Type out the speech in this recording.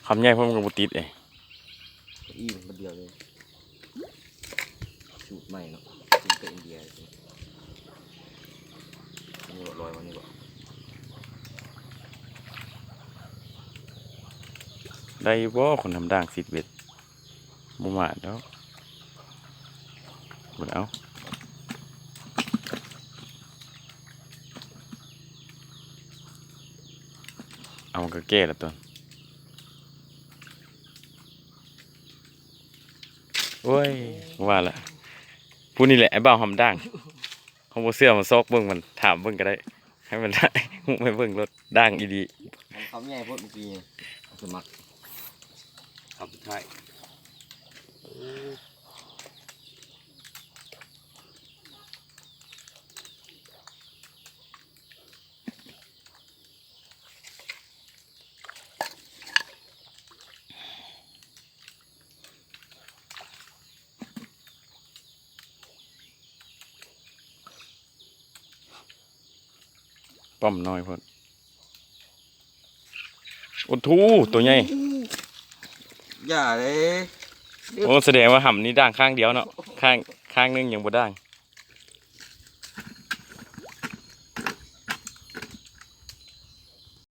คำใหญ่เพิ่มกับบุติดเองอีมันเดียวเลยสูตรใหม่เนาะสูตรอินเดียนี่ลอยวันนี้บ่ได้บ่คนทำด่างสิเบ็ดบ่มาดแล้วบ่เอาเอามันก็แก้ละตัวโอ้ยว่าละผู้นี่แหละไอ้บ่าวหำด่างเขาบ่เสื้อมาซอกเบิ่งมันถามเบิ่งก็ได้ให้มันได้ไม่เบิ่งรถด่างอีดีเขาใหญ่พดเมื่อกี้สมัครคำสุดท้ายป้อมน้อยพุ่นโอ้ทูตัวใหญ่อย่าเลยโอ้แสดงว่าหำนี่ด่างข้างเดียวเนาะข้างนึงยังบ่ด่าง